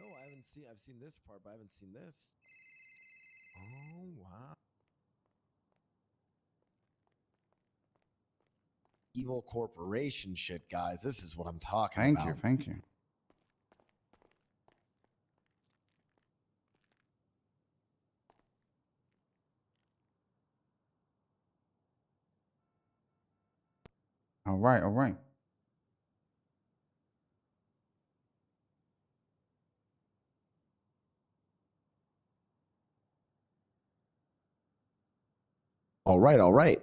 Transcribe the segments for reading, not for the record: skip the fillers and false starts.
No, I haven't seen. I've seen this part, but I haven't seen this. Oh wow! Evil corporation shit, guys. This is what I'm talking about. Thank you, thank you. All right, all right. All right, all right.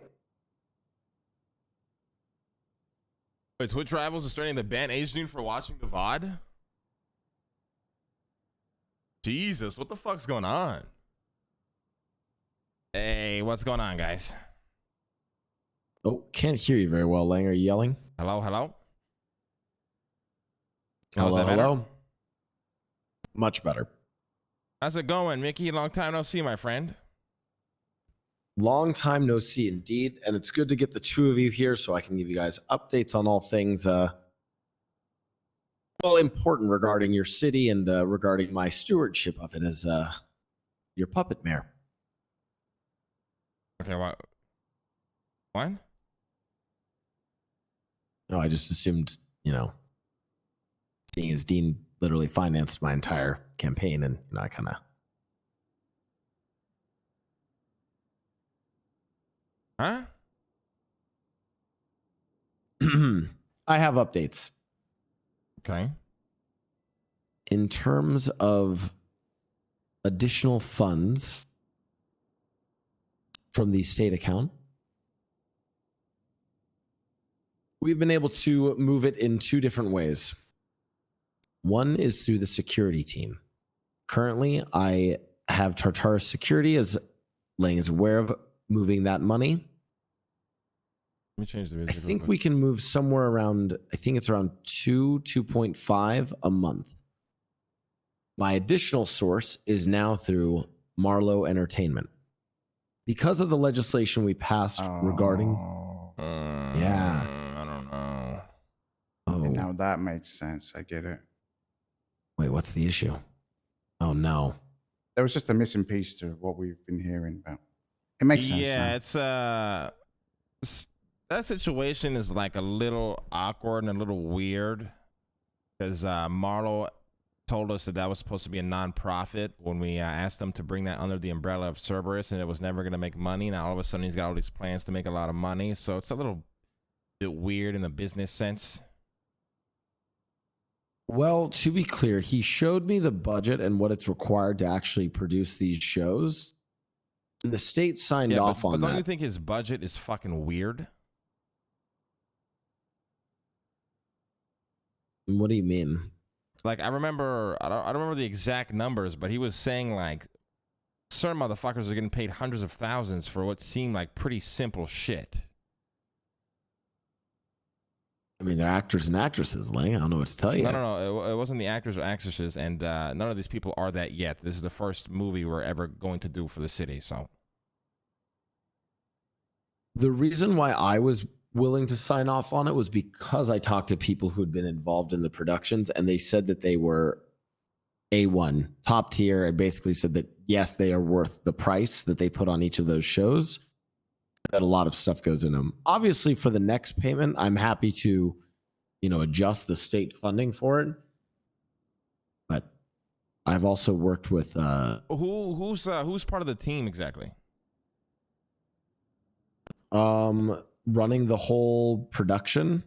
Wait, Twitch rivals is starting to ban age dude for watching the VOD? Jesus, what the fuck's going on? Hey, what's going on, guys? Oh, can't hear you very well, Lang. Are you yelling? Hello, hello? Hello, that better? hello. Much better. How's it going, Mickey? Long time no see, my friend. Long time no see, indeed. And it's good to get the two of you here so I can give you guys updates on all things, important regarding your city and regarding my stewardship of it as your puppet mayor. Okay, what? What? No, I just assumed, seeing as Dean literally financed my entire campaign, and I kind of. Huh? I have updates. Okay. In terms of additional funds from the state account, we've been able to move it in two different ways. One is through the security team. Currently, I have Tartarus Security, as Lang is aware of, moving that money. Let me change the I music. think we can move somewhere around, I think it's around 2.5 a month. My additional source is now through Marlowe Entertainment. Because of the legislation we passed regarding... yeah. I don't know. Oh. And now that makes sense. I get it. Wait, what's the issue? Oh, no. There was just a missing piece to what we've been hearing about. It makes sense. Yeah, now. That situation is like a little awkward and a little weird because Marlo told us that was supposed to be a non-profit when we asked them to bring that under the umbrella of Cerberus, and it was never going to make money. Now all of a sudden he's got all these plans to make a lot of money, so it's a little bit weird in the business sense. Well, to be clear, he showed me the budget and what it's required to actually produce these shows. And the state signed off on that. Don't you think his budget is fucking weird? What do you mean? Like, I don't remember the exact numbers, but he was saying like certain motherfuckers are getting paid hundreds of thousands for what seemed like pretty simple shit. I mean, they're actors and actresses, Lang. I don't know what to tell you. No. It wasn't the actors or actresses, and none of these people are that yet. This is the first movie we're ever going to do for the city, so. The reason why I was willing to sign off on it was because I talked to people who had been involved in the productions, and they said that they were A1, top tier, and basically said that, yes, they are worth the price that they put on each of those shows, that a lot of stuff goes in them. Obviously, for the next payment, I'm happy to, adjust the state funding for it. But I've also worked with... Who's part of the team exactly? Running the whole production.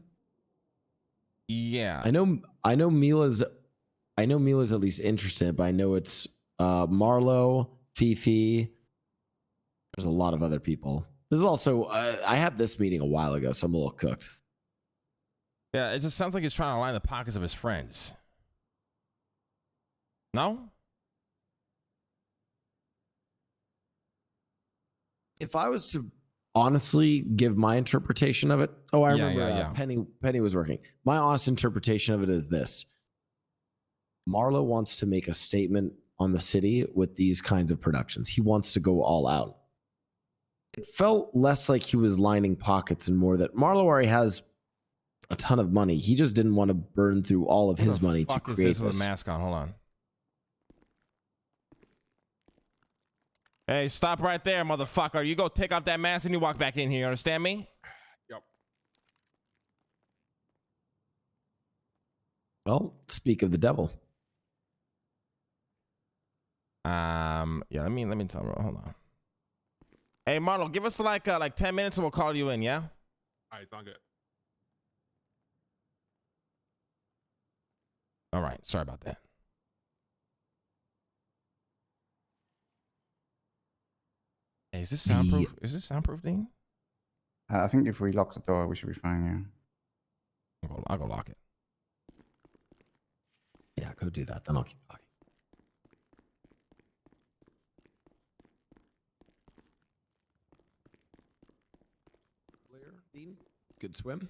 Yeah, I know Mila's at least interested, but I know it's Marlo, Fifi. There's a lot of other people. This is also I had this meeting a while ago, so I'm a little cooked. Yeah, it just sounds like he's trying to line the pockets of his friends. No? If I was to honestly give my interpretation of it, I remember Penny was working. My honest interpretation of it is this: Marlo wants to make a statement on the city with these kinds of productions. He wants to go all out. It felt less like he was lining pockets and more that Marlo already has a ton of money. He just didn't want to burn through all of his money to create this. With a mask on, hold on. Hey, stop right there, motherfucker. You go take off that mask and you walk back in here. You understand me? Yep. Well, speak of the devil. Yeah, let me tell you. Hold on. Hey, Marlo, give us like 10 minutes and we'll call you in, yeah? All right, sound good. All right. Sorry about that. Hey, is this soundproof? Is this soundproof, Dean? I think if we lock the door, we should be fine, yeah. I'll go lock it. Yeah, go do that. Then I'll keep talking. Clear, Dean? Good swim?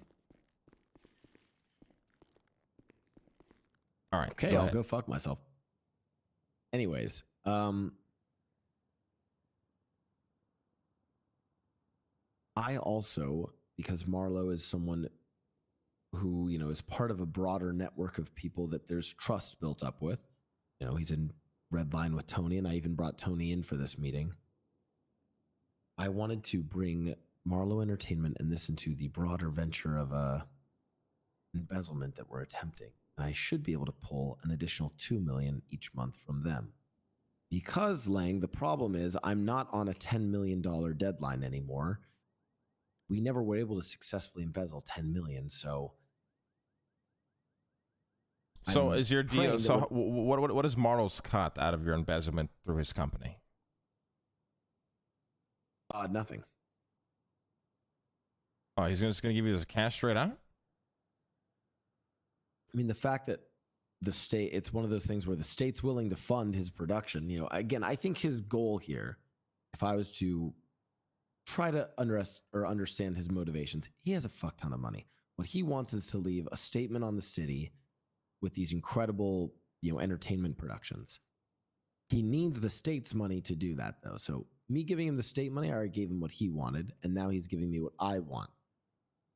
All right. Okay, I'll go fuck myself. Anyways, I also, because Marlo is someone who, you know, is part of a broader network of people that there's trust built up with. You know, he's in red line with Tony, and I even brought Tony in for this meeting. I wanted to bring Marlo Entertainment and this into the broader venture of embezzlement that we're attempting. And I should be able to pull an additional $2 million each month from them. Because, Lang, the problem is I'm not on a $10 million deadline anymore. We never were able to successfully embezzle 10 million. So So I'm is your deal? praying So that what is Marlo's cut out of your embezzlement through his company? nothing. Oh, he's just gonna give you the cash straight out? I mean, the fact that the state, it's one of those things where the state's willing to fund his production. You know, again, I think his goal here, if I was to try to understand his motivations, he has a fuck ton of money. What he wants is to leave a statement on the city with these incredible, you know, entertainment productions. He needs the state's money to do that, though. So me giving him the state money, I already gave him what he wanted, and now he's giving me what I want.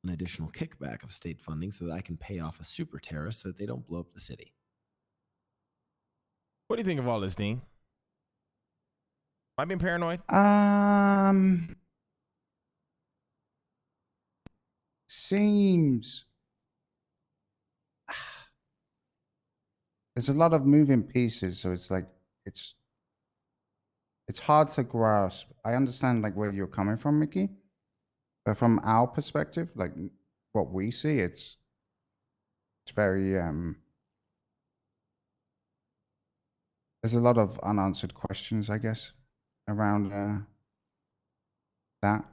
An additional kickback of state funding so that I can pay off a super terrorist so that they don't blow up the city. What do you think of all this, Dean? Am I being paranoid? Seems there's a lot of moving pieces, so it's like it's hard to grasp. I understand like where you're coming from, Mickey, but from our perspective, like what we see, it's very there's a lot of unanswered questions, I guess, around that.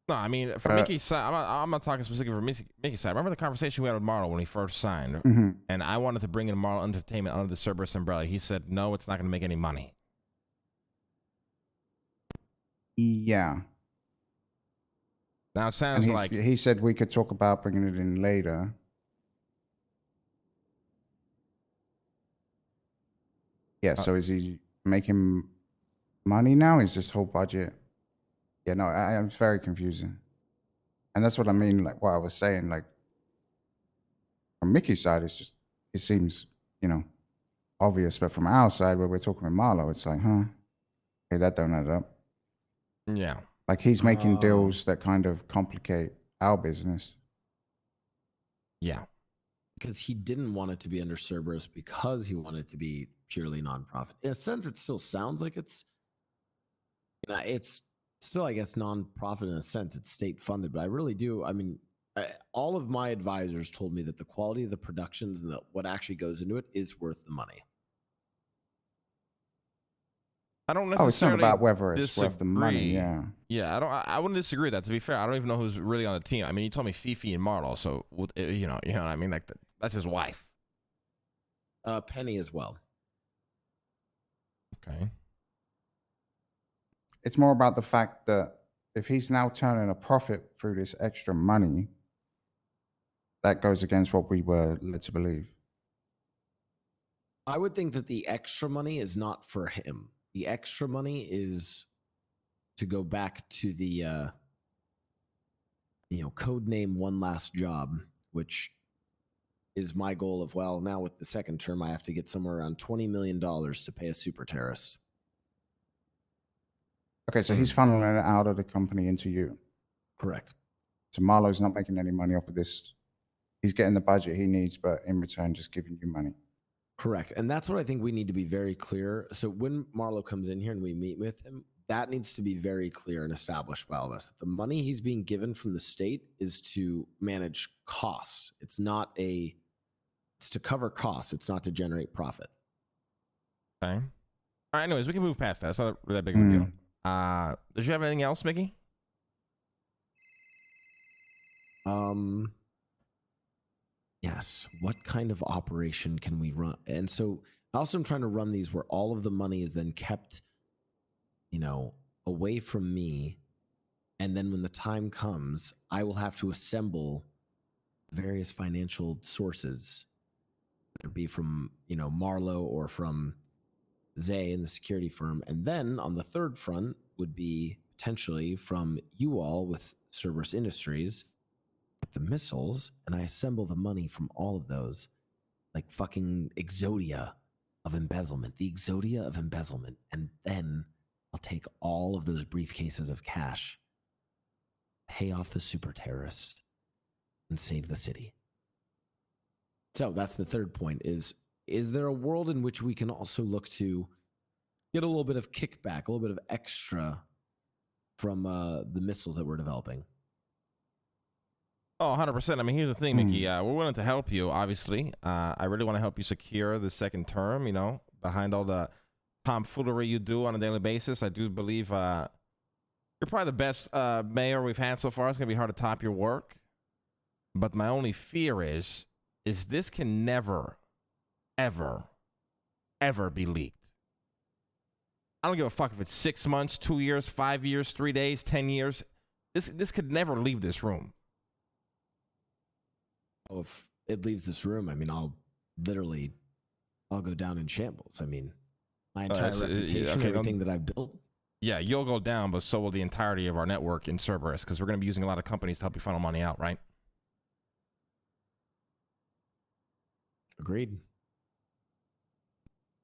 No, I mean, from Mickey's side, I'm not talking specifically for Mickey's side. Remember the conversation we had with Marlo when he first signed? Mm-hmm. And I wanted to bring in Marlo Entertainment under the Cerberus umbrella. He said, no, it's not going to make any money. Yeah. Now it sounds And like... he said we could talk about bringing it in later. Yeah, so is he making money now? Is this whole budget? Yeah, no, it's very confusing. And that's what I mean, like what I was saying, like from Mickey's side, it's just, it seems, you know, obvious, but from our side where we're talking with Marlo, it's like, huh, hey, that don't add up. Yeah. Like he's making deals that kind of complicate our business. Yeah. Because he didn't want it to be under Cerberus because he wanted it to be purely nonprofit. In a sense, it still sounds like it's, you know, it's still, I guess, nonprofit in a sense. It's state funded, but I really do. I mean, all of my advisors told me that the quality of the productions and what actually goes into it is worth the money. I don't necessarily it's not about whether it's disagree. worth the money, yeah. Yeah, I wouldn't disagree with that. To be fair, I don't even know who's really on the team. I mean, you told me Fifi and Marlo, so you know what I mean. Like that's his wife. Penny as well. Okay. It's more about the fact that if he's now turning a profit through this extra money, that goes against what we were led to believe. I would think that the extra money is not for him. The extra money is to go back to the, code name One Last Job, which is my goal of, well, now with the second term, I have to get somewhere around $20 million to pay a super terrorist. Okay, so he's funneling it out of the company into you. Correct. So Marlo's not making any money off of this. He's getting the budget he needs, but in return, just giving you money. Correct. And that's what I think we need to be very clear. So when Marlo comes in here and we meet with him, that needs to be very clear and established by all of us. The money he's being given from the state is to manage costs. It's to cover costs. It's not to generate profit. Okay. All right. Anyways, we can move past that. That's not really that big of a deal. Did you have anything else, Mickey? Yes. What kind of operation can we run? And so also I'm trying to run these where all of the money is then kept, away from me. And then when the time comes, I will have to assemble various financial sources, whether it be from, Marlo or from Zay in the security firm. And then on the third front would be potentially from you all with Cerberus Industries, with the missiles, and I assemble the money from all of those, like fucking Exodia of embezzlement, the Exodia of embezzlement. And then I'll take all of those briefcases of cash, pay off the super terrorists, and save the city. So that's the third point is there a world in which we can also look to get a little bit of kickback, a little bit of extra from the missiles that we're developing? Oh, 100%. I mean, here's the thing, Mickey. We're willing to help you, obviously. I really want to help you secure the second term, behind all the tomfoolery you do on a daily basis. I do believe you're probably the best mayor we've had so far. It's going to be hard to top your work. But my only fear is this can never, ever, ever be leaked. I don't give a fuck if it's 6 months, 2 years, 5 years, 3 days, 10 years. This could never leave this room. Oh, if it leaves this room, I mean, I'll go down in shambles. I mean, my entire reputation, everything that I've built. Yeah, you'll go down, but so will the entirety of our network in Cerberus, because we're going to be using a lot of companies to help you funnel money out, right? Agreed.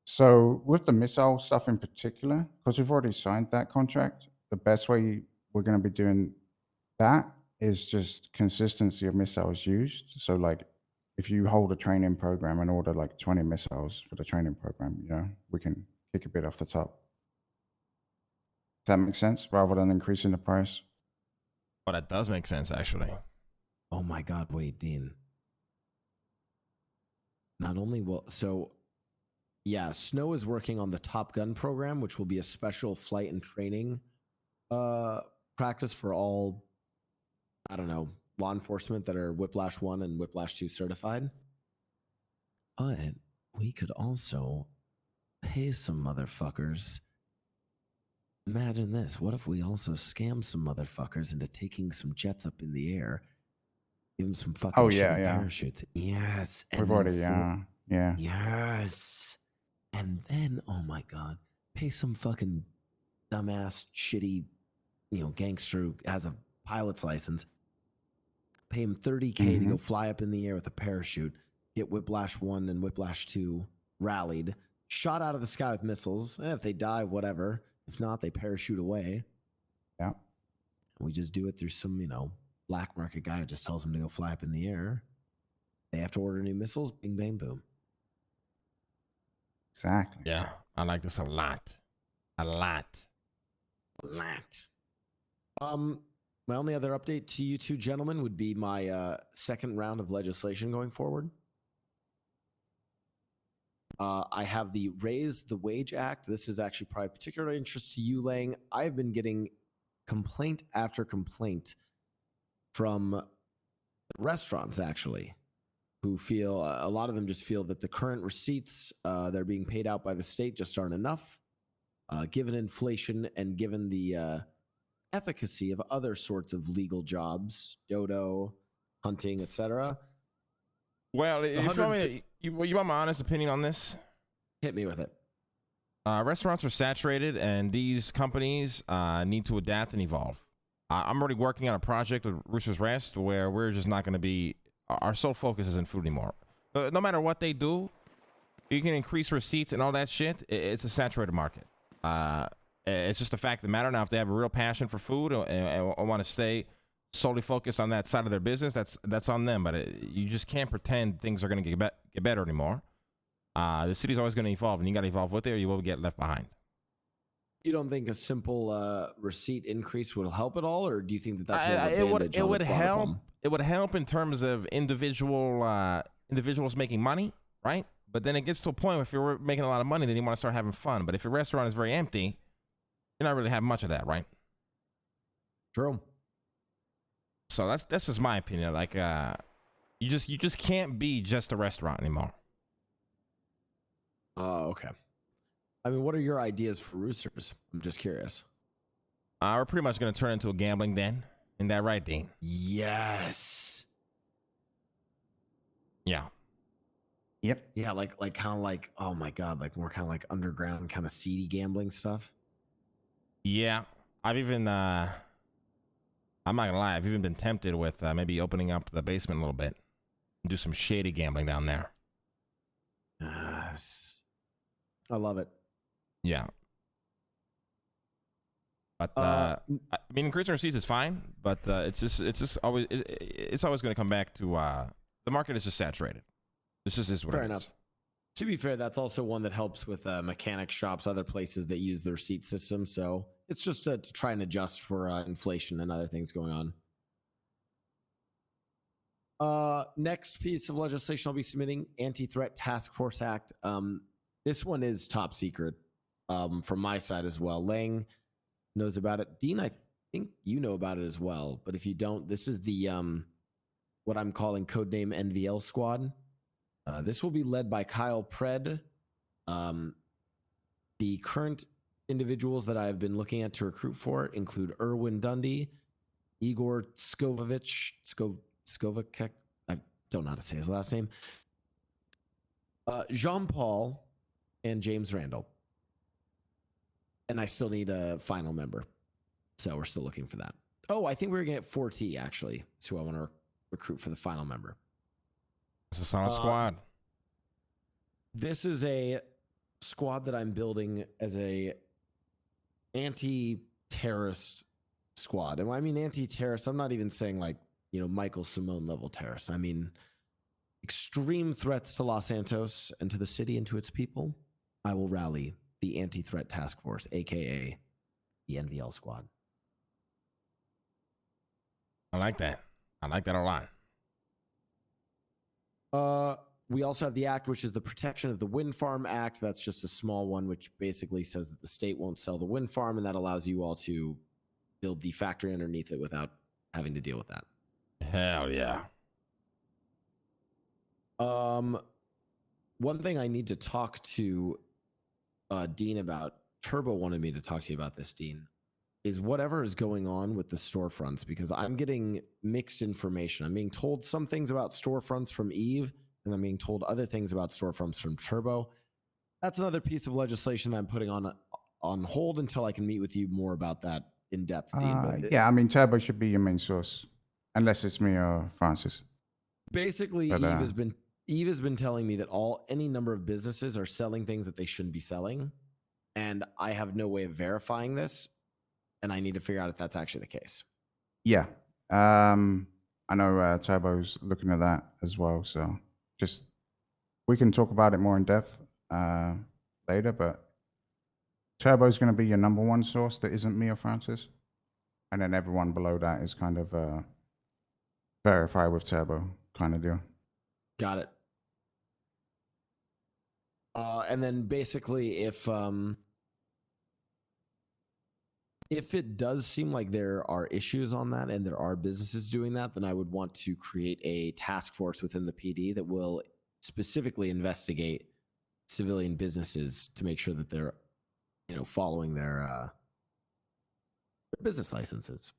So with the missile stuff in particular, because we've already signed that contract, the best way we're going to be doing that is just consistency of missiles used. So like if you hold a training program and order like 20 missiles for the training program, we can kick a bit off the top. If that makes sense, rather than increasing the price. Well, that does make sense, actually. Oh my God, wait, Dean. Not only Snow is working on the Top Gun program, which will be a special flight and training practice for all, law enforcement that are Whiplash 1 and Whiplash 2 certified. But we could also pay some motherfuckers. Imagine this. What if we also scam some motherfuckers into taking some jets up in the air? Give them some fucking parachutes. Yes. We've already, yeah. Yes. And then, oh my God, pay some fucking dumbass, shitty, gangster who has a pilot's license. Pay him $30K to go fly up in the air with a parachute, get Whiplash 1 and Whiplash 2 rallied, shot out of the sky with missiles. If they die, whatever. If not, they parachute away. Yeah. We just do it through some, black market guy who just tells them to go fly up in the air. They have to order new missiles. Bing, bang, boom. Exactly. Yeah, I like this a lot. My only other update to you two gentlemen would be my second round of legislation going forward. I have the Raise the Wage Act. This is actually probably of particular interest to you, Lang. I've been getting complaint after complaint from restaurants, actually, who feel, a lot of them just feel that the current receipts that are being paid out by the state just aren't enough, given inflation and given the efficacy of other sorts of legal jobs, dodo, hunting, etc. Well, if you want my honest opinion on this? Hit me with it. Restaurants are saturated, and these companies need to adapt and evolve. I'm already working on a project with Rooster's Rest where we're just not going to be, our sole focus isn't food anymore. No matter what they do, you can increase receipts and all that shit. It's a saturated market. It's just the fact of the matter. Now, if they have a real passion for food and want to stay solely focused on that side of their business, that's on them. But you just can't pretend things are going to get better anymore. The city's always going to evolve, and you got to evolve with it, or you will get left behind. You don't think a simple receipt increase will help at all, or do you think that that's more of a it would bandage on the help. problem? It would help in terms of individuals making money, right? But then it gets to a point where if you're making a lot of money, then you want to start having fun. But if your restaurant is very empty, you're not really having much of that, right? True. So that's just my opinion. Like, you just can't be just a restaurant anymore. Oh, okay. I mean, what are your ideas for Roosters? I'm just curious. We're pretty much going to turn into a gambling den. Isn't that right, Dean? Yes. Yeah. Yep. Yeah, like kind of like, oh my God, like more kind of like underground, kind of seedy gambling stuff. Yeah. I've even, I'm not going to lie, I've even been tempted with maybe opening up the basement a little bit and do some shady gambling down there. Yes. I love it. Yeah. But I mean, increasing receipts is fine, but it's just always it's always going to come back to the market is just saturated. This just is what Fair it enough. is. To be fair, that's also one that helps with mechanic shops, other places that use the receipt system. So it's just to try and adjust for inflation and other things going on. Next piece of legislation I'll be submitting, Anti-Threat Task Force Act. This one is top secret from my side as well. Lang knows about it. Dean, I think you know about it as well. But if you don't, this is the what I'm calling codename NVL Squad. This will be led by Kyle Pred. The current individuals that I've been looking at to recruit for include Erwin Dundee, Igor Skovovich, Skovacek. I don't know how to say his last name. Jean-Paul and James Randall. And I still need a final member. So we're still looking for that. Oh, I think we're going to get 4T, actually. That's who I want to recruit for the final member. It's a solid squad. This is a squad that I'm building as a anti-terrorist squad. And when I mean anti-terrorist, I'm not even saying like, Michael Simone level terrorists. I mean extreme threats to Los Santos and to the city and to its people. I will rally the Anti-Threat Task Force, aka the NVL Squad. I like that. I like that a lot. We also have the act, which is the Protection of the Wind Farm Act. That's just a small one, which basically says that the state won't sell the wind farm, and that allows you all to build the factory underneath it without having to deal with that. Hell yeah. One thing I need to talk to Dean about, Turbo wanted me to talk to you about this, Dean, is whatever is going on with the storefronts, because I'm getting mixed information. I'm being told some things about storefronts from Eve, and I'm being told other things about storefronts from Turbo. That's another piece of legislation that I'm putting on hold until I can meet with you more about that in depth, Dean. But yeah, I mean, Turbo should be your main source, unless it's me or Francis. Basically, Eve has been telling me that any number of businesses are selling things that they shouldn't be selling, and I have no way of verifying this, and I need to figure out if that's actually the case. Yeah, I know Turbo's looking at that as well, so we can talk about it more in depth later, but Turbo's going to be your number one source that isn't me or Francis, and then everyone below that is kind of verify with Turbo kind of deal. Got it. And then basically, if it does seem like there are issues on that and there are businesses doing that, then I would want to create a task force within the PD that will specifically investigate civilian businesses to make sure that they're, following their business licenses.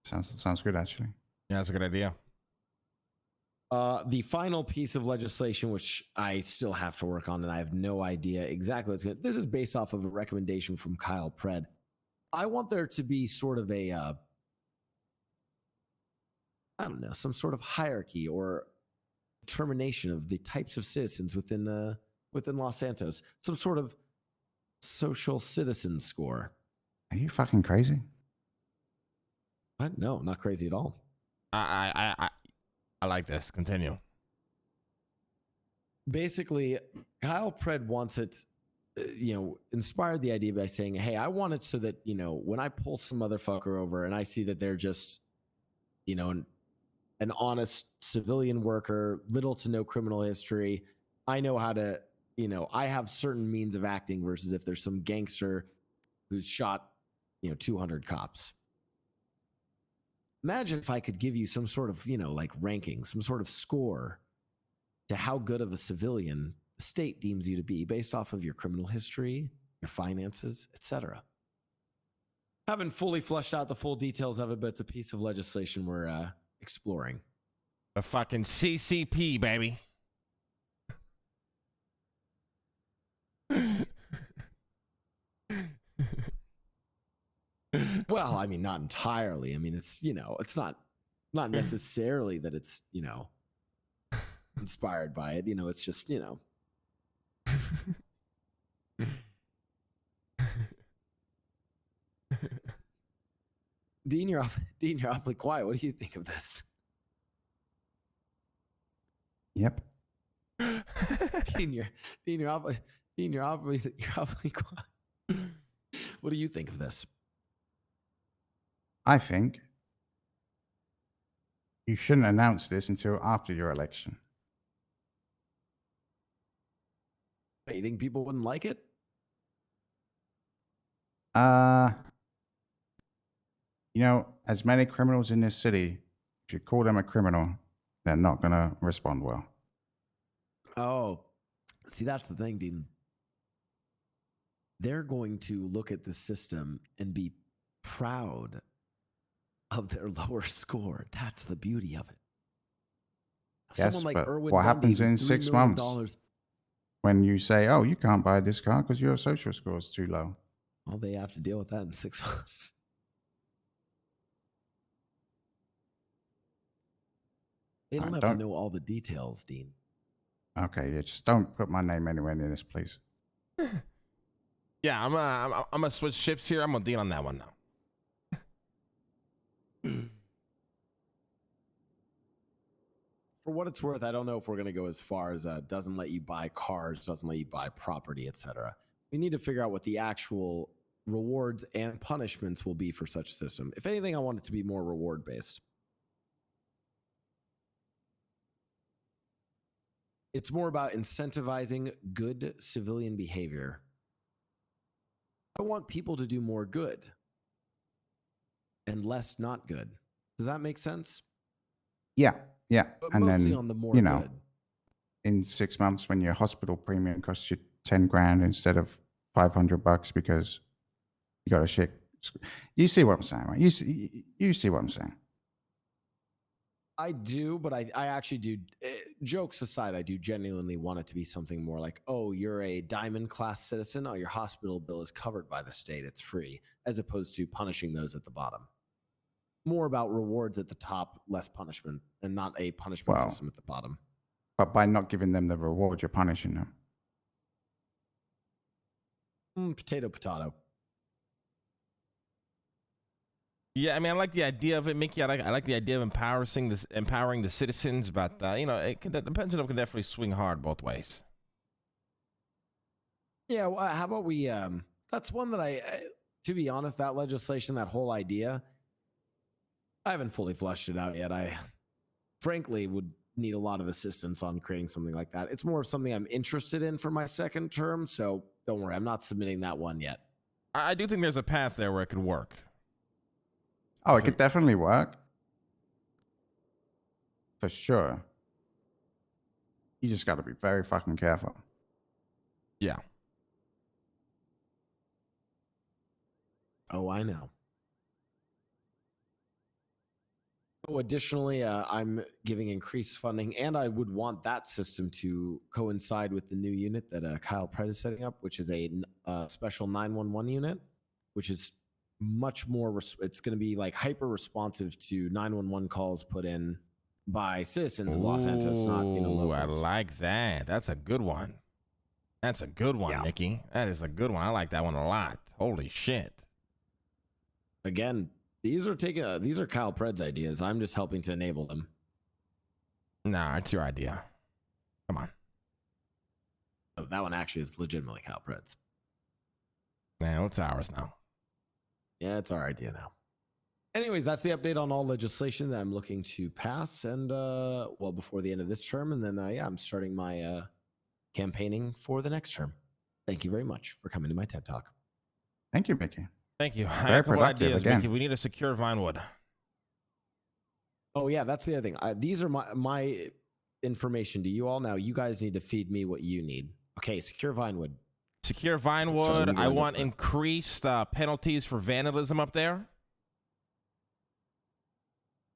Sounds good, actually. Yeah, that's a good idea. The final piece of legislation, which I still have to work on, and I have no idea exactly what's going to. This is based off of a recommendation from Kyle Pred. I want there to be sort of a, some sort of hierarchy or determination of the types of citizens within Los Santos. Some sort of social citizen score. Are you fucking crazy? What? No, not crazy at all. I like this. Continue. Basically, Kyle Pred wants it, inspired the idea by saying, hey, I want it so that, when I pull some motherfucker over and I see that they're just, an honest civilian worker, little to no criminal history, I know how to, I have certain means of acting versus if there's some gangster who's shot, 200 cops. Imagine if I could give you some sort of, like ranking, some sort of score to how good of a civilian the state deems you to be based off of your criminal history, your finances, etc. Haven't fully fleshed out the full details of it, but it's a piece of legislation we're exploring. The fucking CCP, baby. Well, I mean, not entirely. I mean, it's, it's not necessarily that it's, inspired by it. It's just, Dean, you're awfully quiet. What do you think of this? Yep. Dean, you're awfully quiet. What do you think of this? I think you shouldn't announce this until after your election. You think people wouldn't like it? As many criminals in this city, if you call them a criminal, they're not going to respond well. Oh, see, that's the thing, Dean. They're going to look at the system and be proud of their lower score. That's the beauty of it. Yes, Someone like but Erwin what Bundy, happens in who's $3 6 million months when you say, oh, you can't buy this car because your social score is too low? Well, they have to deal with that in 6 months. They don't have to know all the details, Dean. Okay, yeah, just don't put my name anywhere near this, please. Yeah, I'm gonna switch ships here. I'm gonna deal on that one now. For what it's worth, I don't know if we're going to go as far as doesn't let you buy cars, doesn't let you buy property, etc. We need to figure out what the actual rewards and punishments will be for such system. If anything, I want it to be more reward based. It's more about incentivizing good civilian behavior. I want people to do more good and less not good. Does that make sense? Yeah. But And mostly then, on the more good. in 6 months when your hospital premium costs you 10 grand instead of $500 because you got a shit. You see what I'm saying, right? You see what I'm saying. I do, but I actually do. Jokes aside, I do genuinely want it to be something more like, oh, you're a diamond class citizen. Oh, your hospital bill is covered by the state. It's free, as opposed to punishing those at the bottom. More about rewards at the top, less punishment, and not a punishment system at the bottom. But by not giving them the reward, you're punishing them. Potato, potato. Yeah, I mean, I like the idea of it, Mickey. I like the idea of empowering the citizens, but the pendulum can definitely swing hard both ways. Yeah, well, how about we? That's one that to be honest, that legislation, that whole idea, I haven't fully fleshed it out yet. I frankly would need a lot of assistance on creating something like that. It's more of something I'm interested in for my second term, so don't worry, I'm not submitting that one yet. I do think there's a path there where it could work. Oh, it could definitely work. For sure. You just got to be very fucking careful. Yeah. Oh, I know. Oh, additionally, I'm giving increased funding, and I would want that system to coincide with the new unit that Kyle Pred is setting up, which is a special 911 unit, which is much more. It's going to be like hyper responsive to 911 calls put in by citizens in Los Santos, not I locals. like that. That's a good one. That's a good one, Yeah. Nikki. That is a good one. I like that one a lot. Holy shit. Again, these are Kyle Pred's ideas. I'm just helping to enable them. Nah, it's your idea. Come on. Oh, that one actually is legitimately Kyle Pred's. Man, it's ours now. Yeah, it's our idea now. Anyways, that's the update on all legislation that I'm looking to pass, and well, before the end of this term, and then yeah, I'm starting my campaigning for the next term. Thank you very much for coming to my TED Talk. Thank you, Mickey. Thank you. I Very have a couple productive, ideas, again. Mickey. We need to secure Vinewood. Oh yeah, that's the other thing. These are my information to you all. Now you guys need to feed me what you need. Okay, secure Vinewood. Secure So Vinewood. I'm I going want to- increased penalties for vandalism up there.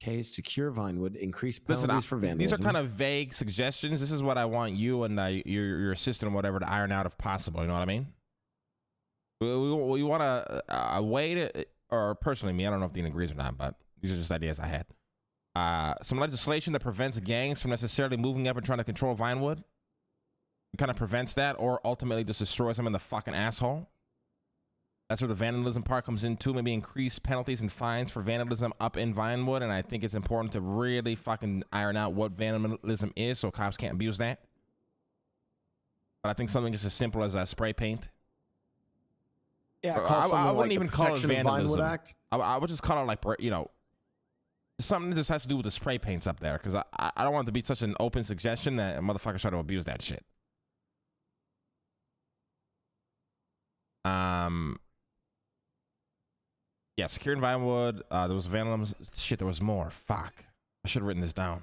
Okay, secure Vinewood. Increase Listen, penalties for vandalism. these are kind of vague suggestions. This is what I want you and your assistant or whatever to iron out if possible. You know what I mean? We want a way to, or personally me, I don't know if Dean agrees or not, but these are just ideas I had. Some legislation that prevents gangs from necessarily moving up and trying to control Vinewood. It kind of prevents that, or ultimately just destroys them in the fucking asshole. That's where the vandalism part comes in too. Maybe increase penalties and fines for vandalism up in Vinewood. And I think it's important to really fucking iron out what vandalism is so cops can't abuse that. But I think something just as simple as spray paint. yeah. I wouldn't even call it vandalism. Act. I would just call it like, you know, something that just has to do with the spray paints up there. Because I don't want it to be such an open suggestion that motherfuckers try to abuse that shit. Yeah, securing Vinewood. There was vandalism. Shit, there was more. Fuck. I should have written this down.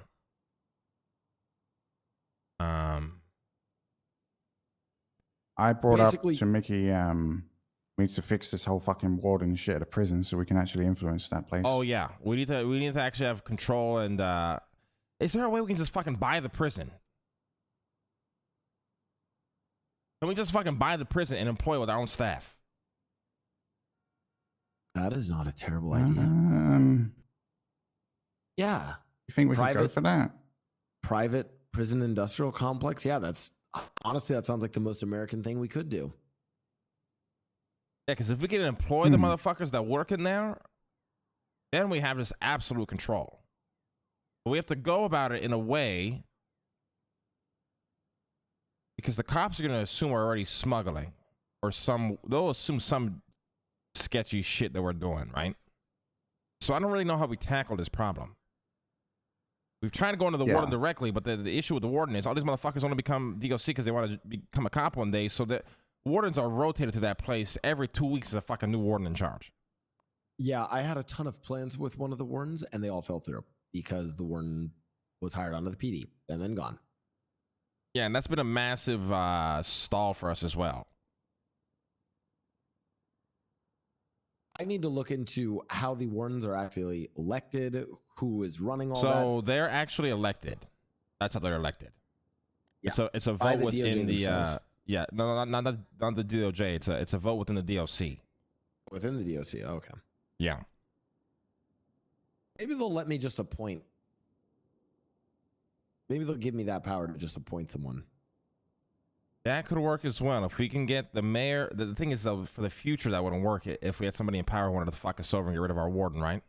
I brought up Basically- to Mickey, we need to fix this whole fucking warden shit at the prison so we can actually influence that place. Oh yeah, we need to actually have control. And is there a way we can just fucking buy the prison? Can we just fucking buy the prison and employ with our own staff? That is not a terrible idea. Yeah, You think we can go Private- for that? private prison industrial complex. Yeah, that's honestly that sounds like the most American thing we could do. Yeah, because if we can employ the motherfuckers that work in there, then we have this absolute control. But we have to go about it in a way because the cops are going to assume we're already smuggling or they'll assume some sketchy shit that we're doing, right? So I don't really know how we tackle this problem. We've tried to go into the warden directly, but the issue with the warden is all these motherfuckers want to become DOC because they want to become a cop one day. So that wardens are rotated to that place every 2 weeks. Is a fucking new warden in charge. Yeah, I had a ton of plans with one of the wardens, and they all fell through because the warden was hired onto the PD and then gone. Yeah, and that's been a massive stall for us as well. I need to look into how the wardens are actually elected, who is running all that. So they're actually elected. That's how they're elected. Yeah. It's a By vote the within DOJ the themselves. yeah, no, not the DOJ. It's a vote within the DOC. Within the DOC. Okay. Yeah. Maybe they'll let me just appoint. Maybe they'll give me that power to just appoint someone. That could work as well. If we can get the mayor, the thing is though, for the future that wouldn't work if we had somebody in power who wanted to fuck us over and get rid of our warden, right?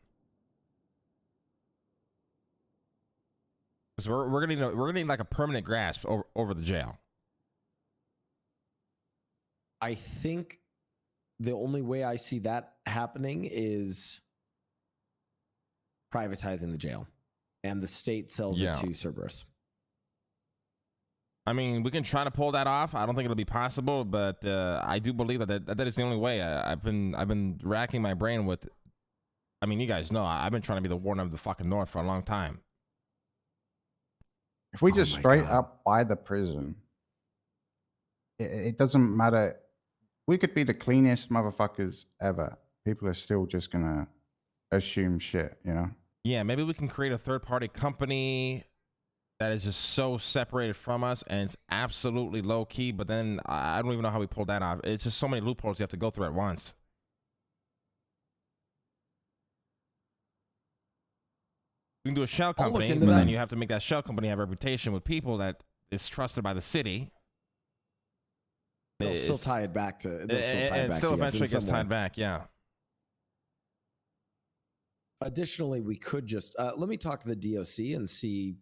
Because we're gonna need like a permanent grasp over the jail. I think the only way I see that happening is privatizing the jail, and the state sells Yeah. it to Cerberus. I mean, we can try to pull that off. I don't think it'll be possible, but I do believe that is the only way. I've been racking my brain with. I mean, you guys know I've been trying to be the warden of the fucking North for a long time. If we Oh just my straight God. up buy the prison, it doesn't matter. We could be the cleanest motherfuckers ever. People are still just gonna assume shit, you know? Yeah, maybe we can create a third-party company that is just so separated from us and it's absolutely low-key, but then I don't even know how we pull that off. It's just so many loopholes you have to go through at once. We can do a shell I'll look company, into but then that. you have to make that shell company have a reputation with people that is trusted by the city. They'll still It's- tie it back to. They'll still tie it it back still to yes, in eventually gets some way. tied back. Yeah. Additionally, we could just let me talk to the DOC and see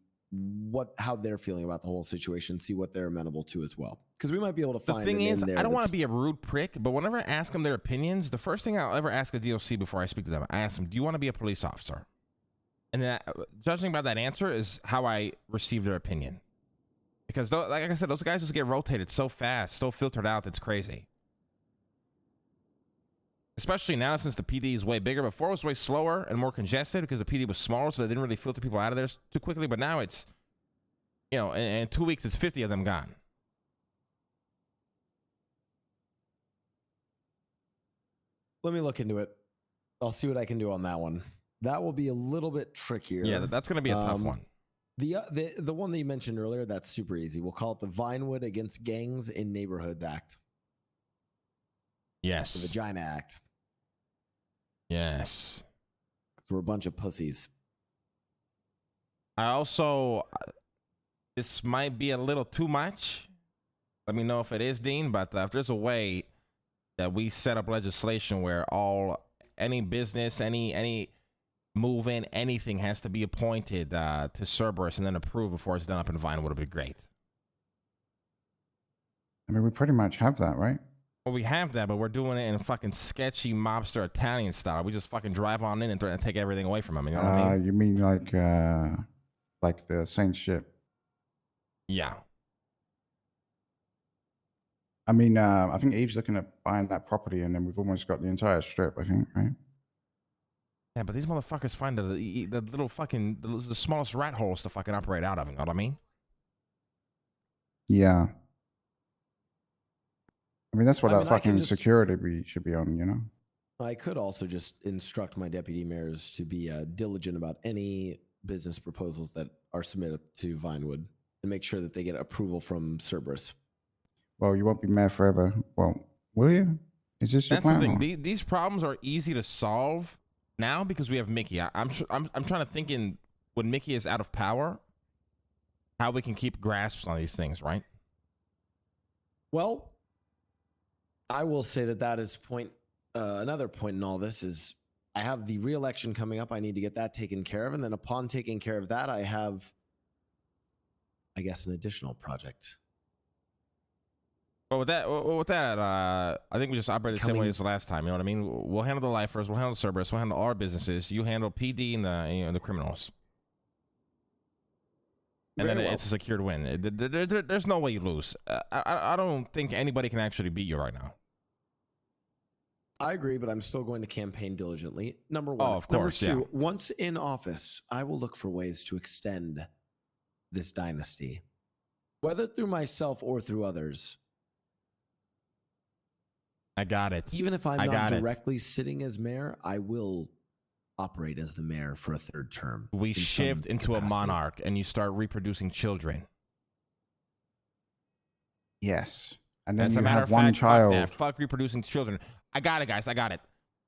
how they're feeling about the whole situation. See what they're amenable to as well, because we might be able to The find. thing an is, in there I don't want to that's- be a rude prick, but whenever I ask them their opinions, the first thing I'll ever ask a DOC before I speak to them, I ask them, "Do you want to be a police officer?" And then, judging by that answer, is how I receive their opinion. Because, like I said, those guys just get rotated so fast, so filtered out. It's crazy. Especially now, since the PD is way bigger. Before it was way slower and more congested because the PD was smaller, so they didn't really filter people out of there too quickly. But now it's, you know, in 2 weeks, it's 50 of them gone. Let me look into it. I'll see what I can do on that one. That will be a little bit trickier. Yeah, that's going to be a tough one. The one that you mentioned earlier, that's super easy. We'll call it the Vinewood Against Gangs in Neighborhood Act, Yes. the Vagina Act, Yes. because we're a bunch of pussies. I also, this might be a little too much. Let me know if it is, Dean. But if there's a way that we set up legislation where any business, any move in, anything has to be appointed to Cerberus and then approved before it's done up in Vinewood, would be great. I mean, we pretty much have that, right? Well, we have that, but we're doing it in fucking sketchy mobster Italian style. We just fucking drive on in and threaten to take everything away from them. You know what I mean? You mean like the Saints ship? Yeah. I mean, I think Eve's looking at buying that property, and then we've almost got the entire strip, I think, right? Yeah, but these motherfuckers find the little fucking, the smallest rat holes to fucking operate out of. You know what I mean? Yeah. I mean, that's what I our mean, I can fucking just- security should be on, you know? I could also just instruct my deputy mayors to be diligent about any business proposals that are submitted to Vinewood and make sure that they get approval from Cerberus. Well, you won't be mayor forever. Well, will you? Is this your That's the plan? thing. or- These problems are easy to solve now because we have Mickey. I'm trying to think in when Mickey is out of power, how we can keep grasps on these things, right? Well, I will say that is another point in all this is I have the re-election coming up. I need to get that taken care of. And then upon taking care of that, I have, I guess, an additional project. But with that, I think we just operate the same way Coming- as the last time. You know what I mean? We'll handle the lifers, we'll handle Cerberus, we'll handle our businesses. You handle PD and the criminals. And Very then well. it's a secured win. There's no way you lose. I don't think anybody can actually beat you right now. I agree, but I'm still going to campaign diligently. Number one. Oh, of course, Number two, yeah. once in office, I will look for ways to extend this dynasty, whether through myself or through others. I got it. Even if I'm I not got it. directly sitting as mayor, I will operate as the mayor for a third term. We in some shift into a capacity. monarch and you start reproducing children. Yes. And then As you a matter have of one fact, child. Fuck that. Fuck reproducing children. I got it, guys. I got it.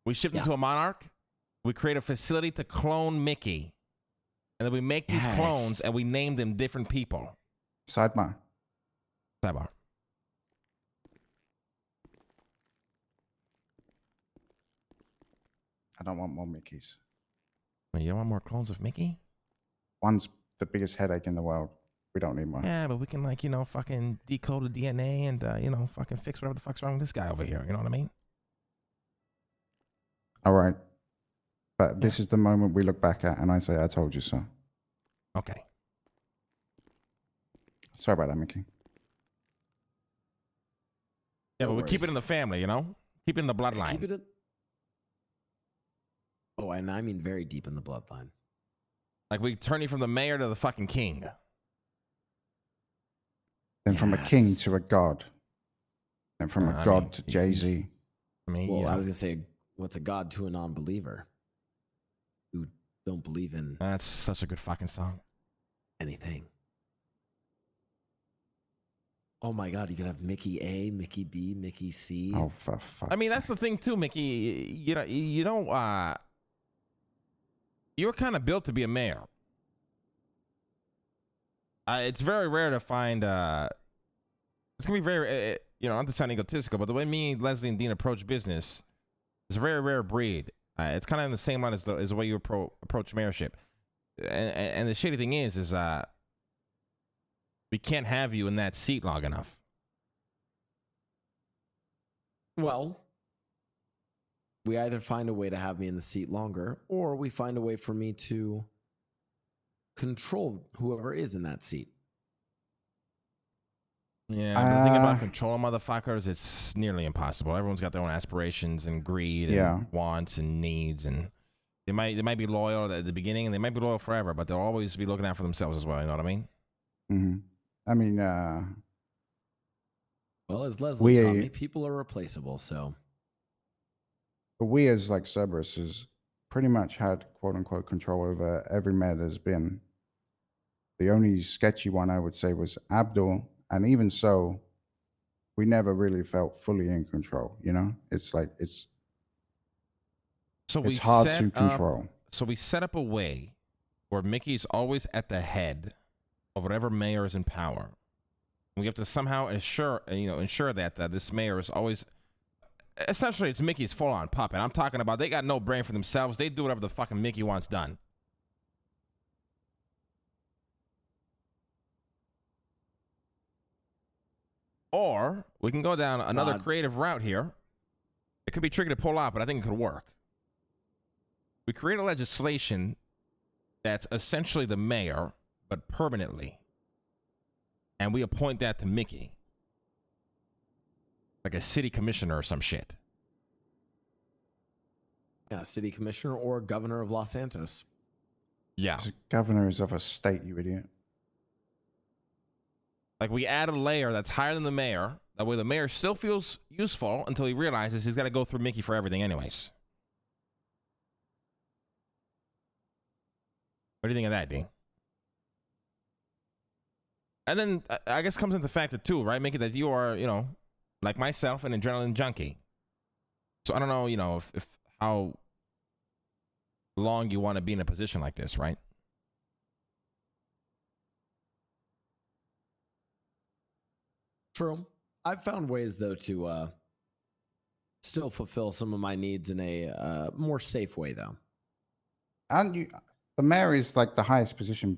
We shift Yeah. into a monarch. We create a facility to clone Mickey. And then we make these clones Yes. and we name them different people. Sidebar. Sidebar. I don't want more Mickeys. Wait, you don't want more clones of Mickey? One's the biggest headache in the world. We don't need more. Yeah, but we can, like, fucking decode the DNA and, fucking fix whatever the fuck's wrong with this guy over here. You know what I mean? All right. But this is the moment we look back at and I say, I told you so. Okay. Sorry about that, Mickey. Yeah, No but we keep worries. it in the family, you know? Keep it in the bloodline. Keep it in. Oh, and I mean very deep in the bloodline. Like, we turn you from the mayor to the fucking king. Then from a king Yes. to a god. Then from I a god mean, to Jay-Z. I mean, Well, you know, I was gonna say, what's a god to a non-believer who don't believe in that's such a good fucking song. anything? Oh my God, you can have Mickey A, Mickey B, Mickey C. Oh, for fuck's I mean, that's sake. the thing too, Mickey. You don't. You're kind of built to be a mayor. It's very rare to find. It's gonna be very. not to sound egotistical, but the way me, Leslie, and Dean approach business is a very rare breed. It's kind of in the same line as the way you approach mayorship. And the shitty thing is we can't have you in that seat long enough. Well, we either find a way to have me in the seat longer, or we find a way for me to control whoever is in that seat. Yeah, but the thing about controlling motherfuckers, it's nearly impossible. Everyone's got their own aspirations and greed and wants and needs, and they might be loyal at the beginning, and they might be loyal forever, but they'll always be looking out for themselves as well. You know what I mean? Mm-hmm. I mean, well, as Leslie taught me, people are replaceable. So, but we as like Cerberus has pretty much had quote unquote control over every mayor there's been. The only sketchy one I would say was Abdul. And even so, we never really felt fully in control, It's like it's hard to control. So we set up a way where Mickey's always at the head of whatever mayor is in power. We have to somehow ensure that this mayor is always essentially it's Mickey's full-on puppet. I'm talking about they got no brain for themselves. They do whatever the fucking Mickey wants done. Or we can go down another creative route here. It could be tricky to pull out, but I think it could work. We create a legislation that's essentially the mayor, but permanently. And we appoint that to Mickey. Like a city commissioner or some shit. Yeah, city commissioner or governor of Los Santos. Yeah. Governor is of a state, you idiot. Like we add a layer that's higher than the mayor. That way the mayor still feels useful until he realizes he's got to go through Mickey for everything anyways. What do you think of that, Dean? And then I guess comes into factor too, right? Mickey, that you are, like myself, an adrenaline junkie. So I don't know, if how long you want to be in a position like this, right? True. I've found ways, though, to still fulfill some of my needs in a more safe way, though. And the mayor is like the highest position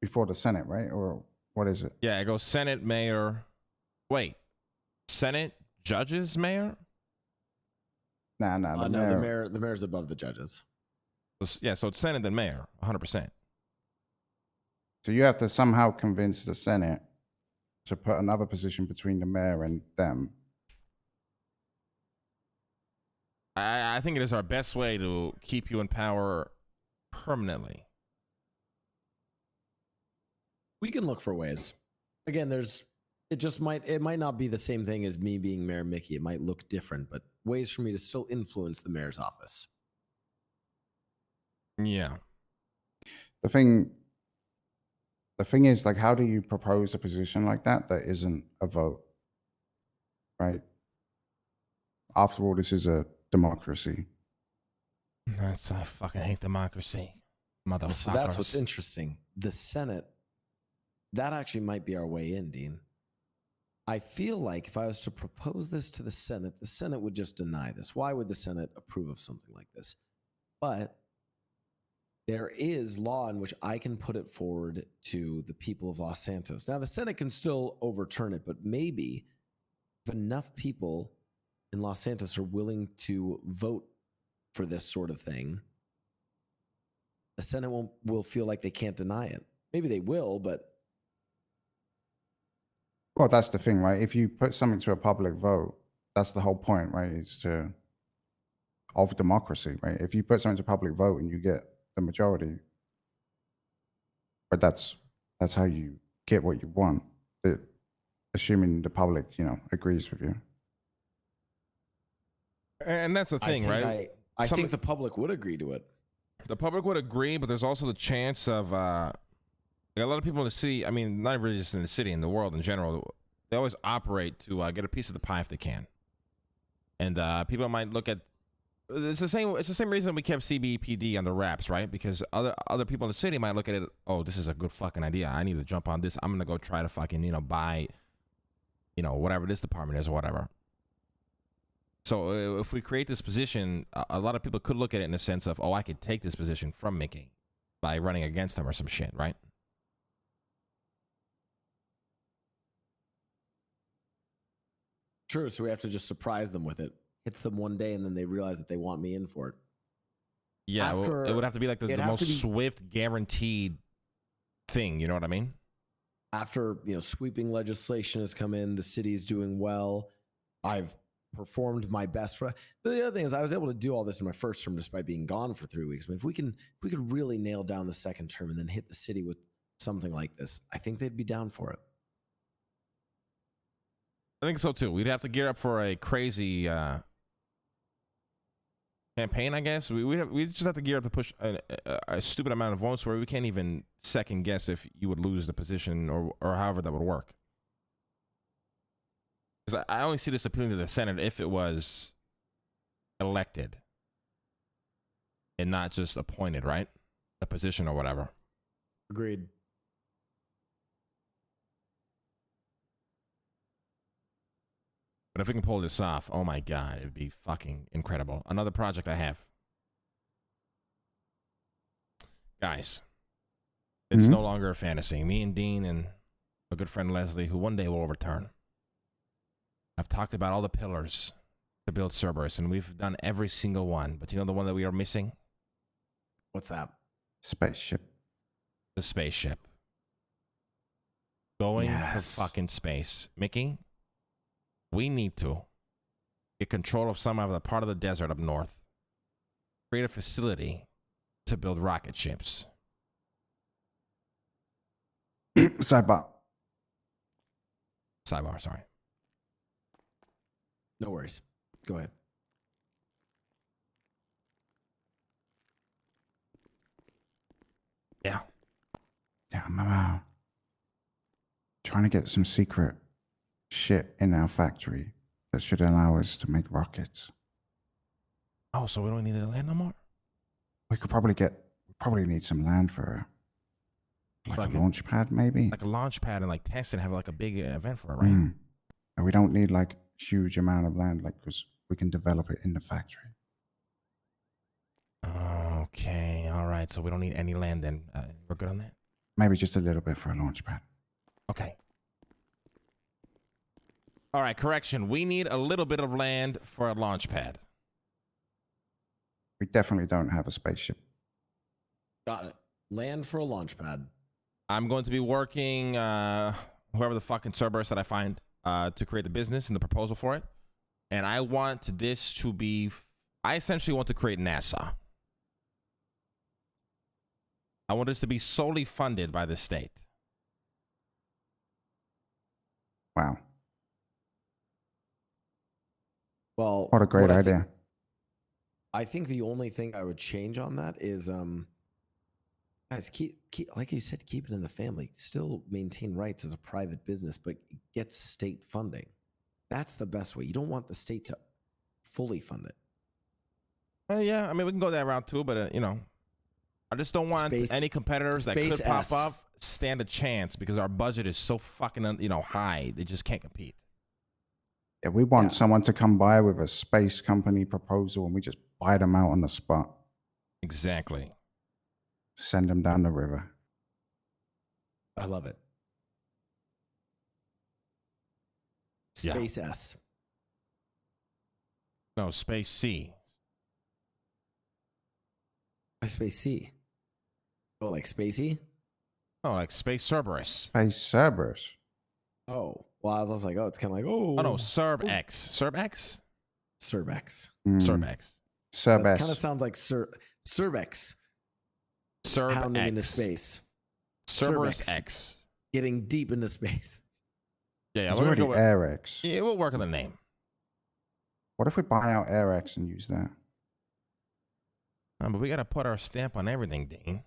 before the Senate, right? Or what is it? Yeah, it goes Senate, mayor. Wait, Senate, judges, mayor? No, the mayor's above the judges. So it's Senate then mayor, 100%. So you have to somehow convince the Senate to put another position between the mayor and them. I think it is our best way to keep you in power permanently. We can look for ways. Again, it might not be the same thing as me being Mayor Mickey. It might look different, but ways for me to still influence the mayor's office. Yeah. The thing is, like, how do you propose a position like that isn't a vote, right? After all, this is a democracy. I fucking hate democracy, motherfuckers. So that's what's interesting. The Senate, that actually might be our way in, Dean. I feel like if I was to propose this to the Senate would just deny this. Why would the Senate approve of something like this? But there is law in which I can put it forward to the people of Los Santos. Now, the Senate can still overturn it, but maybe if enough people in Los Santos are willing to vote for this sort of thing, the Senate will feel like they can't deny it. Maybe they will, but... Well, that's the thing, right? If you put something to a public vote, that's the whole point, right? Of democracy, right? If you put something to public vote and you get the majority, but that's how you get what you want, assuming the public, agrees with you. And that's the thing, right? I think the public would agree to it. The public would agree, but there's also the chance of a lot of people in the city, I mean, not really just in the city, in the world in general, they always operate to get a piece of the pie if they can. And people might look at it's the same reason we kept CBPD on the wraps, right? Because other people in the city might look at it, oh, this is a good fucking idea. I need to jump on this. I'm gonna go try to fucking buy whatever this department is or whatever. So if we create this position, a lot of people could look at it in the sense of, oh, I could take this position from Mickey by running against him or some shit, right? True. So we have to just surprise them with it. Hits them one day, and then they realize that they want me in for it. Yeah, well, it would have to be like the most swift, guaranteed thing. You know what I mean? After sweeping legislation has come in, the city's doing well. I've performed my best. But the other thing is, I was able to do all this in my first term despite being gone for 3 weeks. I mean, if we could really nail down the second term and then hit the city with something like this, I think they'd be down for it. I think so too. We'd have to gear up for a crazy campaign, I guess. We just have to gear up to push a stupid amount of votes where we can't even second guess if you would lose the position or however that would work. Because I only see this appealing to the Senate if it was elected and not just appointed, right? A position or whatever. Agreed. But if we can pull this off, oh my God, it'd be fucking incredible. Another project I have. Guys, it's no longer a fantasy. Me and Dean and a good friend Leslie, who one day will return. I've talked about all the pillars to build Cerberus, and we've done every single one. But you know the one that we are missing? What's that? Spaceship. The spaceship. Going to fucking space. Mickey, we need to get control of some of the part of the desert up north. Create a facility to build rocket ships. Sidebar, sorry. No worries. Go ahead. Yeah. Yeah, I'm trying to get some secret shit in our factory that should allow us to make rockets. Oh, so we don't need the land no more? We could probably need some land for a launch pad, maybe. Like a launch pad and test and have a big event for it, right? And we don't need huge amount of land, because we can develop it in the factory. Okay, all right. So we don't need any land then. We're good on that? Maybe just a little bit for a launch pad. Okay. All right, correction. We need a little bit of land for a launch pad. We definitely don't have a spaceship. Got it. Land for a launch pad. I'm going to be working whoever the fucking Cerberus that I find to create the business and the proposal for it. And I want this to be... I essentially want to create NASA. I want this to be solely funded by the state. Wow. Well, What a great idea. I think the only thing I would change on that is, guys, keep like you said, keep it in the family. Still maintain rights as a private business, but get state funding. That's the best way. You don't want the state to fully fund it. Yeah, I mean, we can go that route too, but, I just don't want any competitors that could pop up stand a chance because our budget is so fucking, high. They just can't compete. Yeah, we want someone to come by with a space company proposal and we just buy them out on the spot. Exactly. Send them down the river. I love it. Space S. No, Space C. Why Space C? Oh, like Spacey? Oh, like Space Cerberus. Space Cerberus. Oh, well, I was like, it's kind of like, oh. Oh, no, Cerb-X. Cerb-X? Cerbex. Cerb-X. Cerberus. Kind of sounds like Cerbex. Cerb-X. Pounding into space. Cerberus X. Getting deep into space. Yeah, There's already AirX. Yeah, we'll work on the name. What if we buy out AirX and use that? But we got to put our stamp on everything, Dean.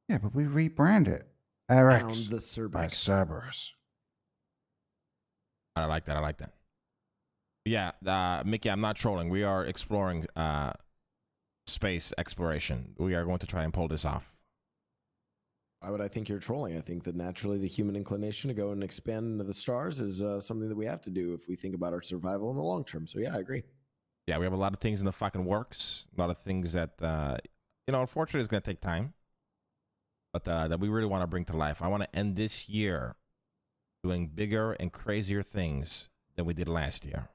Yeah, but we rebrand it. AirX Pound the by Cerbex. Cerberus. I like that. Yeah, Mickey, I'm not trolling. We are exploring space exploration. We are going to try and pull this off. Why would I think you're trolling? I think that naturally the human inclination to go and expand into the stars is something that we have to do if we think about our survival in the long term. So yeah, I agree. Yeah, we have a lot of things in the fucking works. A lot of things that, unfortunately, is going to take time. But that we really want to bring to life. I want to end this year doing bigger and crazier things than we did last year.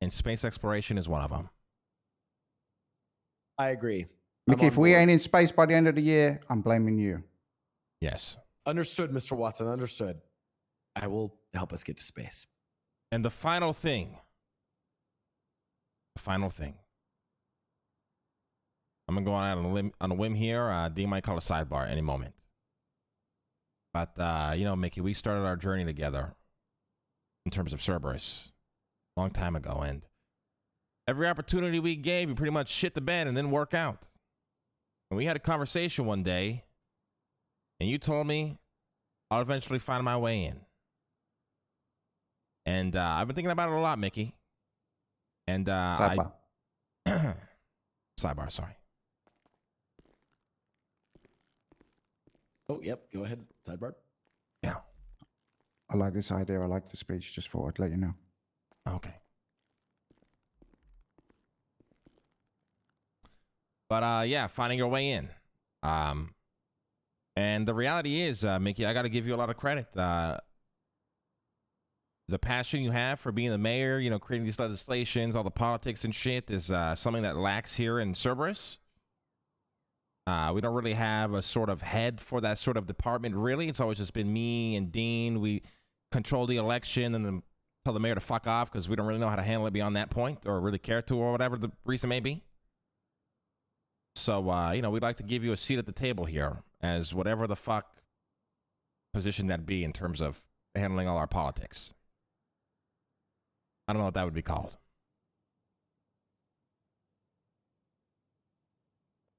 And space exploration is one of them. I agree. Mickey, if we ain't in space by the end of the year, I'm blaming you. Yes. Understood, Mr. Watson. Understood. I will help us get to space. And the final thing. I'm going to go on a whim here. Dean might call a sidebar any moment. But, Mickey, we started our journey together in terms of Cerberus a long time ago. And every opportunity we gave, you pretty much shit the bed and didn't work out. And we had a conversation one day, and you told me I'll eventually find my way in. And I've been thinking about it a lot, Mickey. And Sidebar. Sidebar, sorry. Oh, yep. Go ahead. Sidebar. Yeah. I like this idea. I like the speech. Just thought I'd let you know. Okay. But finding your way in. And the reality is, Mickey, I got to give you a lot of credit. The passion you have for being the mayor, creating these legislations, all the politics and shit is something that lacks here in Cerberus. We don't really have a sort of head for that sort of department, really. It's always just been me and Dean. We control the election and then tell the mayor to fuck off because we don't really know how to handle it beyond that point or really care to or whatever the reason may be. So, we'd like to give you a seat at the table here as whatever the fuck position that be in terms of handling all our politics. I don't know what that would be called.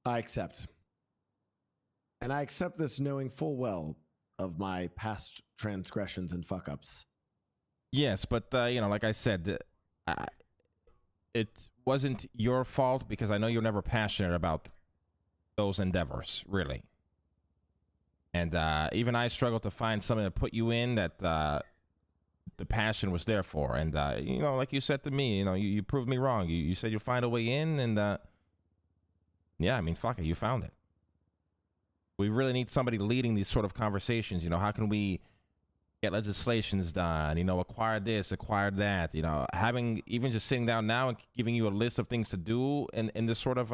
I accept. And I accept this knowing full well of my past transgressions and fuck-ups. Yes, but, like I said, it wasn't your fault because I know you're never passionate about those endeavors, really. And even I struggled to find something to put you in that the passion was there for. And, like you said to me, you proved me wrong. You said you'll find a way in, and, fuck it, you found it. We really need somebody leading these sort of conversations. How can we get legislations done, acquire this, acquire that, having even just sitting down now and giving you a list of things to do in this sort of,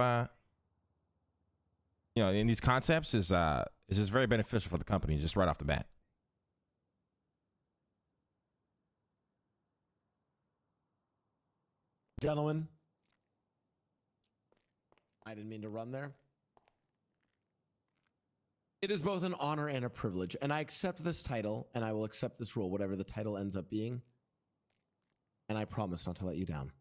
in these concepts is just very beneficial for the company just right off the bat. Gentlemen, I didn't mean to run there. It is both an honor and a privilege, and I accept this title, and I will accept this role, whatever the title ends up being, and I promise not to let you down.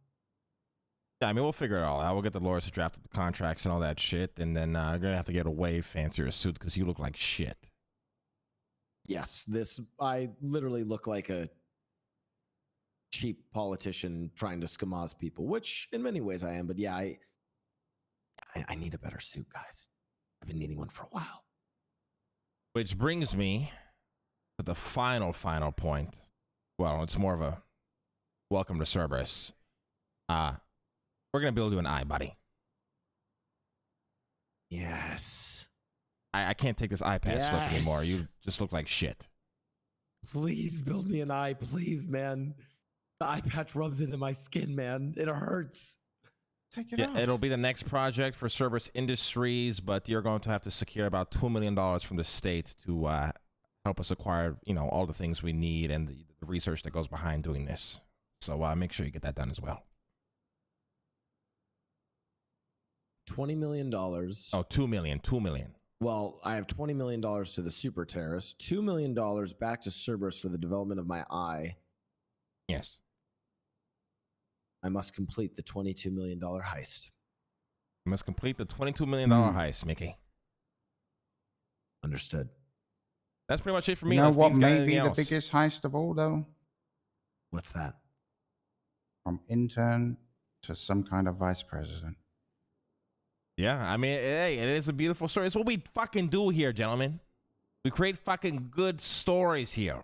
Yeah, we'll figure it all out. We'll get the lawyers to draft up the contracts and all that shit, and then you're going to have to get a way fancier suit because you look like shit. Yes, I literally look like a cheap politician trying to schmoz people, which in many ways I am, but yeah, I need a better suit, guys. I've been needing one for a while. Which brings me to the final point. Well, it's more of a welcome to Cerberus. We're going to build you an eye, buddy. Yes. I can't take this eye patch look anymore. You just look like shit. Please build me an eye, please, man. The eye patch rubs into my skin, man. It hurts. Take it off. It'll be the next project for Cerberus Industries, but you're going to have to secure about $2 million from the state to help us acquire, all the things we need and the research that goes behind doing this. So make sure you get that done as well. $20 million. Oh, $2 million. $2 million. Well, I have $20 million to the super terrorist, $2 million back to Cerberus for the development of my eye. Yes. I must complete the $22 million heist. You must complete the $22 million heist, Mickey. Understood. That's pretty much it for me. You know Unless what Dean's got may be anything the else. biggest heist of all, though? What's that? From intern to some kind of vice president. Yeah, hey, it is a beautiful story. It's what we fucking do here, gentlemen. We create fucking good stories here.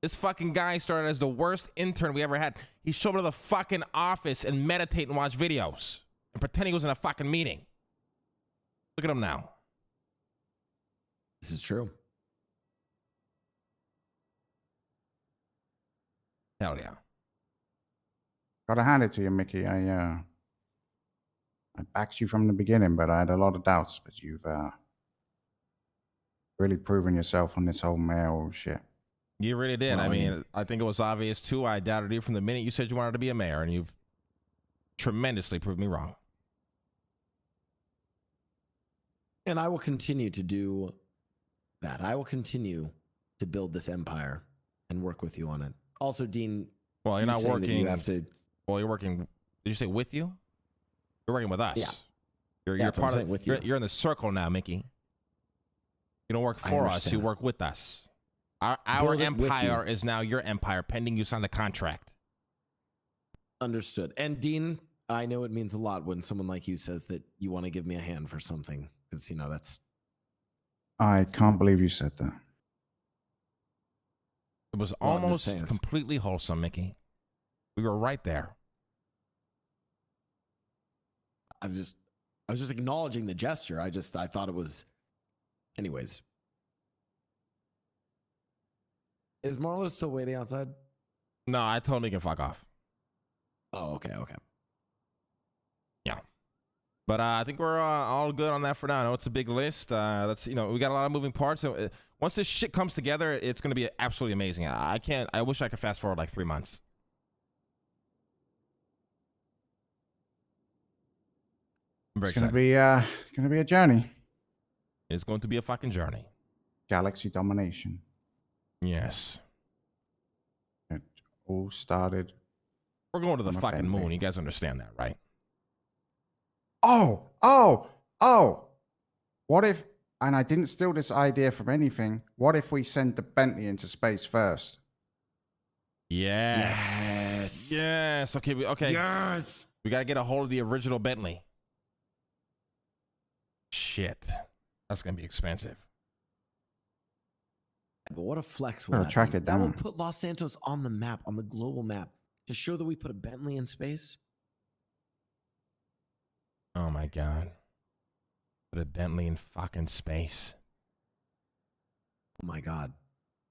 This fucking guy started as the worst intern we ever had. He showed up to the fucking office and meditate and watch videos and pretend he was in a fucking meeting. Look at him now. This is true. Hell yeah. Gotta hand it to you, Mickey. I backed you from the beginning, but I had a lot of doubts. But you've really proven yourself on this whole mayoral shit. You really did. Well, I mean, I think it was obvious too. I doubted you from the minute you said you wanted to be a mayor, and you've tremendously proved me wrong. And I will continue to do that. I will continue to build this empire and work with you on it. Also, Dean, Well, you're you not saying that working. you have to. Well, you're working. Did you say with you? You're working with us. Yeah. You're That's what I'm part saying, of. with you're, you. you're in the circle now, Mickey. You don't work I for us. You understand. work with us. Our Build it with empire you. is now your empire, pending you sign the contract. Understood. And Dean, I know it means a lot when someone like you says that you want to give me a hand for something, because that's. I can't believe you said that. It was Well, I'm just almost saying, it's- completely wholesome, Mickey. We were right there. I was just acknowledging the gesture. I thought it was. Anyways, is Marlo still waiting outside? No, I told him he can fuck off. Oh, okay. Yeah. But I think we're all good on that for now. I know it's a big list. We got a lot of moving parts. So, once this shit comes together, it's going to be absolutely amazing. I wish I could fast forward like 3 months. I'm very It's gonna excited. be a journey. It's going to be a fucking journey. Galaxy domination. Yes. It all started. We're going to the I'm a fucking fan, moon. baby. You guys understand that, right? Oh! What if? And I didn't steal this idea from anything. What if we send the Bentley into space first? Yes. Yes. Okay. Okay. Yes. We got to get a hold of the original Bentley. Shit. That's going to be expensive. But what a flex Gotta will that track be? it That will down. put Los Santos on the map, on the global map, to show that we put a Bentley in space. Oh my God. Put a Bentley in fucking space. Oh my God.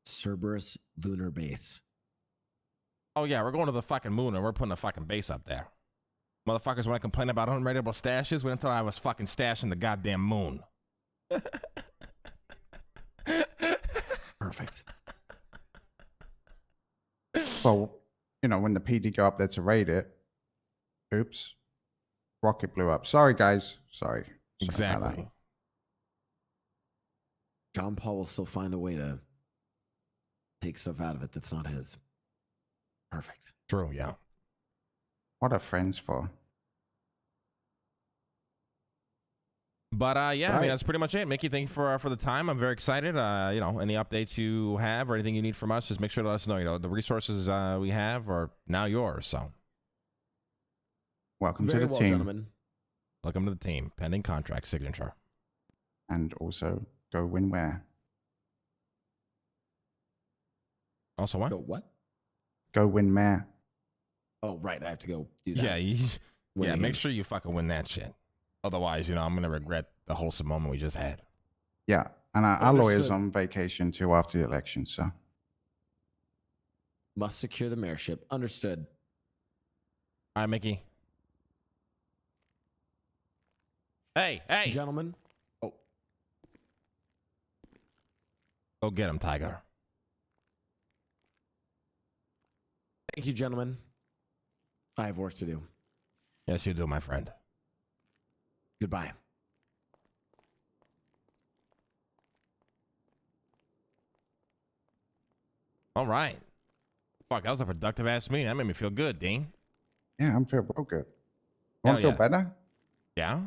Cerberus lunar base. Oh yeah, we're going to the fucking moon and we're putting a fucking base up there. Motherfuckers want to complain about unrateable stashes. Wait until I was fucking stashing the goddamn moon. Perfect. Well, when the PD go up there to raid it, oops, rocket blew up. Sorry, guys. Sorry. Sorry about that. Exactly. John Paul will still find a way to take stuff out of it that's not his. Perfect. True, yeah. What are friends for? But yeah, I Right. mean that's pretty much it. Mickey, thank you for the time. I'm very excited. Any updates you have or anything you need from us, just make sure to let us know. The resources we have are now yours. So Welcome Very to the well, team. gentlemen. welcome to the team. Pending contract signature. And also, go win where? Also what? Go what? Go win mayor. Oh, right. I have to go do that. Yeah, Win yeah. the Make game. sure you fucking win that shit. Otherwise, I'm gonna regret the wholesome moment we just had. Yeah. And our lawyer's Understood. on vacation too after the election, so. Must secure the mayorship. Understood. All right, Mickey. Hey, hey! Gentlemen. Oh, Go get him, Tiger. thank you, gentlemen. I have work to do. Yes, you do, my friend. Goodbye. All right. Fuck, that was a productive ass meeting. That made me feel good, Dean. Yeah, I'm feeling real good. Want to Hell feel yeah. better? Yeah?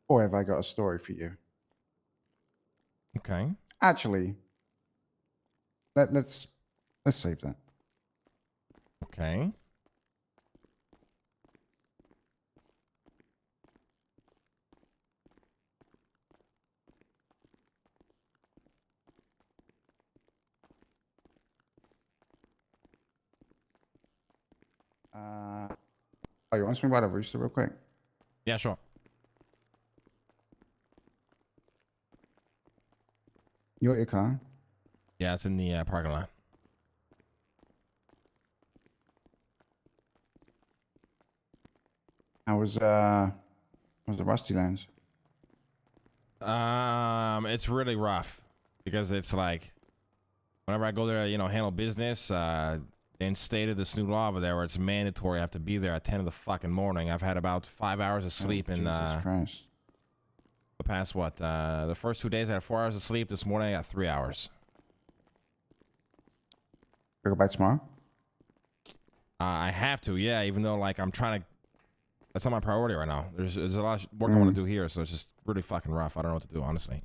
Or have I got a story for you? Okay. Actually, let's save that. Okay. Oh, you want to swing by the rooster real quick? Yeah, sure. You at your car? Yeah, it's in the parking lot. How was the Rusty Lands? It's really rough because it's like whenever I go there, handle business, they instated this new law over there where it's mandatory I have to be there at 10 of the fucking morning. I've had about 5 hours of sleep in Jesus Christ. the past the first 2 days I had 4 hours of sleep. This morning I got 3 hours. You go back tomorrow? I have to, yeah, even though like I'm trying to, that's not my priority right now. There's a lot of work I want to do here, so it's just really fucking rough. I don't know what to do, honestly.